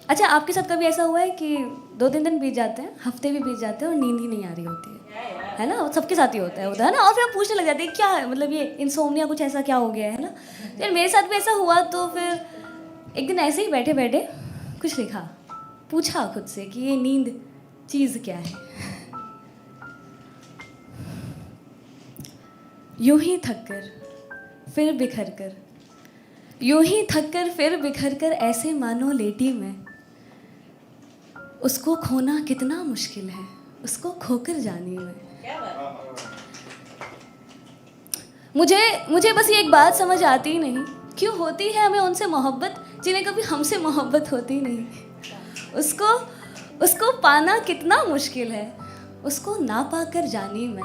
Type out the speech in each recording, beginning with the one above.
अच्छा, आपके साथ कभी ऐसा हुआ है कि 2-3 दिन बीत जाते हैं, हफ्ते भी बीत जाते हैं और नींद ही नहीं आ रही होती है ना? वो सबके साथ ही होता है उधर, है ना? और फिर हम पूछने लग जाते हैं क्या है, मतलब ये इंसोम्निया कुछ ऐसा क्या हो गया है ना? यार मेरे साथ भी ऐसा हुआ, तो फिर एक दिन ऐसे ही बैठे बैठे कुछ लिखा, पूछा खुद से कि ये नींद चीज़ क्या है। यूं ही थक कर फिर बिखर कर, यूं ही थक कर फिर बिखर कर, ऐसे मानो लेटी मैं, उसको खोना कितना मुश्किल है, उसको खोकर जानी मैं। मुझे मुझे बस ये एक बात समझ आती नहीं, क्यों होती है हमें उनसे मोहब्बत जिन्हें कभी हमसे मोहब्बत होती नहीं। उसको उसको पाना कितना मुश्किल है, उसको ना पाकर जानी मैं,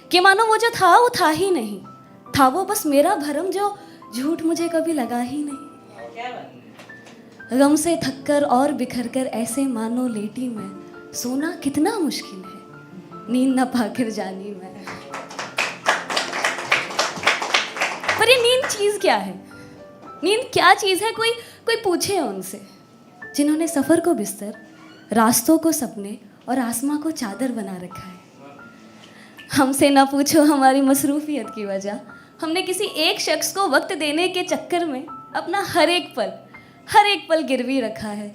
कि मानो वो जो था वो था ही नहीं, था वो बस मेरा भरम जो झूठ मुझे कभी लगा ही नहीं। गम से थककर और बिखर कर, ऐसे मानो लेटी मैं, सोना कितना मुश्किल है, नींद न पाकर जानी मैं। पर ये नींद चीज़ क्या है? नींद क्या चीज़ है? कोई पूछे उनसे जिन्होंने सफ़र को बिस्तर, रास्तों को सपने और आसमां को चादर बना रखा है। हमसे ना पूछो हमारी मसरूफियत की वजह, हमने किसी एक शख्स को वक्त देने के चक्कर में अपना हर एक पल गिरवी रखा है।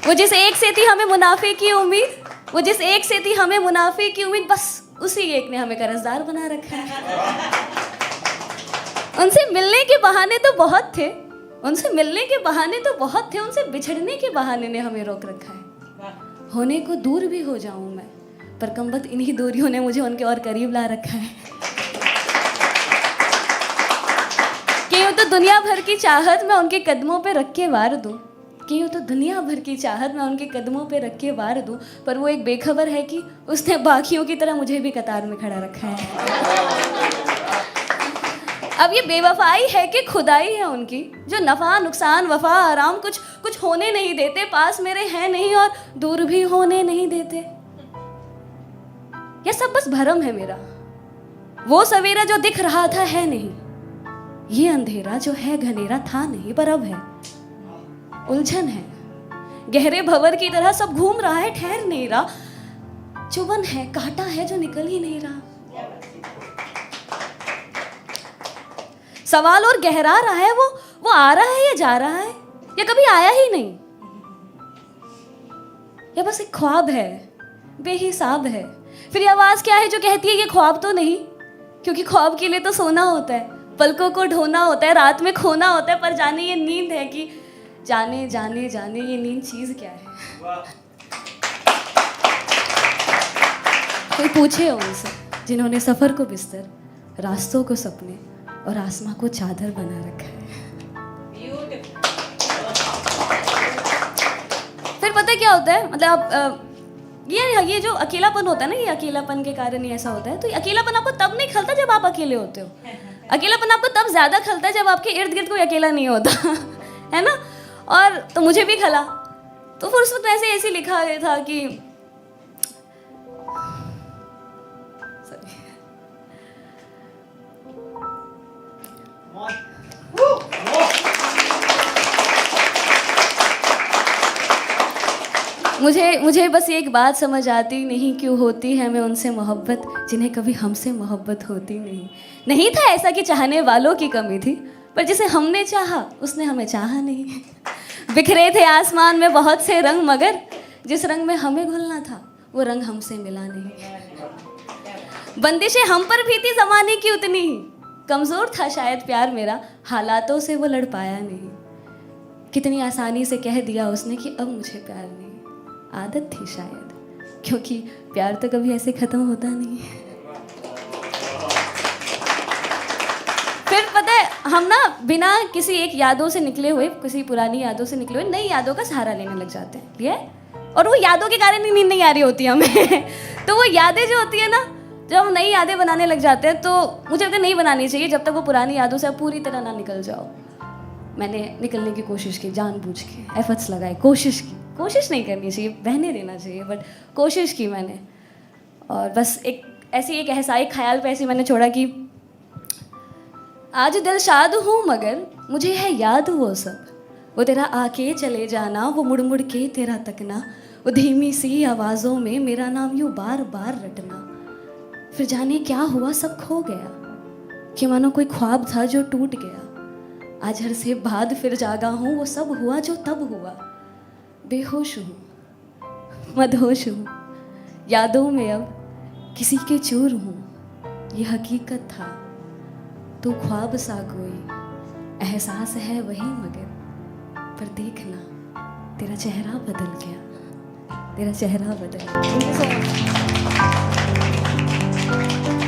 वो जिस एक से थी हमें मुनाफे की उम्मीद, वो जिस एक से थी हमें मुनाफे की उम्मीद, बस उसी एक ने हमें कर्जदार बना रखा है। उनसे मिलने के बहाने तो बहुत थे, उनसे मिलने के बहाने तो बहुत थे, उनसे बिछड़ने के बहाने ने हमें रोक रखा है। होने को दूर भी हो जाऊं मैं, पर कमबख्त इन्हीं दूरियों ने मुझे उनके और करीब ला रखा है। क्यों तो दुनिया भर की चाहत मैं उनके कदमों पे रख के वार दूं, क्यों तो दुनिया भर की चाहत मैं उनके कदमों पे रख के वार दूं, पर वो एक बेखबर है कि उसने बाकियों की तरह मुझे भी कतार में खड़ा रखा है। अब ये बेवफाई है कि खुदाई है उनकी, जो नफ़ा नुकसान वफा आराम कुछ होने नहीं देते, पास मेरे हैं नहीं और दूर भी होने नहीं देते। ये सब बस भरम है मेरा, वो सवेरा जो दिख रहा था है नहीं, ये अंधेरा जो है घनेरा था नहीं, पर अब है उलझन है, गहरे भंवर की तरह सब घूम रहा है, ठहर नहीं रहा, चुभन है, कांटा है जो निकल ही नहीं रहा। सवाल और गहरा रहा है, वो आ रहा है या जा रहा है, या कभी आया ही नहीं, या बस एक ख्वाब है बेहिसाब है। फिर ये आवाज क्या है जो कहती है ये ख्वाब तो नहीं, क्योंकि ख्वाब के लिए तो सोना होता है, पलकों को ढोना होता है, रात में खोना होता है, पर जाने ये नींद है कि जाने जाने जाने ये नींद चीज क्या है। कोई पूछे उनसे जिन्होंने सफर को बिस्तर, रास्तों को सपने और आसमां को चादर बना रखा है। फिर पता क्या होता है, मतलब ये जो अकेलापन होता है ना, ये अकेलापन के कारण ही ऐसा होता है। तो ये अकेलापन आपको तब नहीं खलता जब आप अकेले होते हो, अकेलापन आपको तब ज्यादा खलता है जब आपके इर्द गिर्द कोई अकेला नहीं होता है ना। और तो मुझे भी खला, तो फिर उस वक्त ऐसे लिखा गया था कि मुझे बस एक बात समझ आती नहीं, क्यों होती है हमें उनसे मोहब्बत जिन्हें कभी हमसे मोहब्बत होती नहीं। नहीं था ऐसा कि चाहने वालों की कमी थी, पर जिसे हमने चाहा उसने हमें चाहा नहीं। बिखरे थे आसमान में बहुत से रंग, मगर जिस रंग में हमें घुलना था वो रंग हमसे मिला नहीं। बंदिशें हम पर भी थी ज़माने की उतनी ही, कमज़ोर था शायद प्यार मेरा, हालातों से वो लड़ पाया नहीं। कितनी आसानी से कह दिया उसने कि अब मुझे प्यार नहीं, आदत थी शायद, क्योंकि प्यार तो कभी ऐसे ख़त्म होता नहीं है। फिर पता है, हम ना बिना किसी एक यादों से निकले हुए, किसी पुरानी यादों से निकले हुए नई यादों का सहारा लेने लग जाते हैं, ये, और वो यादों के कारण ही नींद नहीं आ रही होती हमें। तो वो यादें जो होती है ना, जब हम नई यादें बनाने लग जाते हैं, तो मुझे लगता है नहीं बनानी चाहिए जब तक वो पुरानी यादों से आप पूरी तरह ना निकल जाओ। मैंने निकलने की कोशिश की, जानबूझ के एफर्ट्स लगाए, कोशिश नहीं करनी चाहिए, बहने देना चाहिए, बट कोशिश की मैंने। और बस एक ख्याल पे ऐसे मैंने छोड़ा कि आज दिल शाद हूँ मगर मुझे है याद वो सब, वो तेरा आके चले जाना, वो मुड़ मुड़ के तेरा तकना, वो धीमी सी आवाज़ों में मेरा नाम यूँ बार बार रटना। फिर जाने क्या हुआ, सब खो गया, कि मानो कोई ख्वाब था जो टूट गया। आज हर से बाद फिर जागा हूँ, वो सब हुआ जो तब हुआ। बेहोश हूँ, मदहोश हूँ, यादों में अब किसी के चूर हूँ। ये हकीकत था तो ख्वाब सा कोई, एहसास है वही मगर, पर देखना तेरा चेहरा बदल गया, तेरा चेहरा बदल गया। Thank you so much.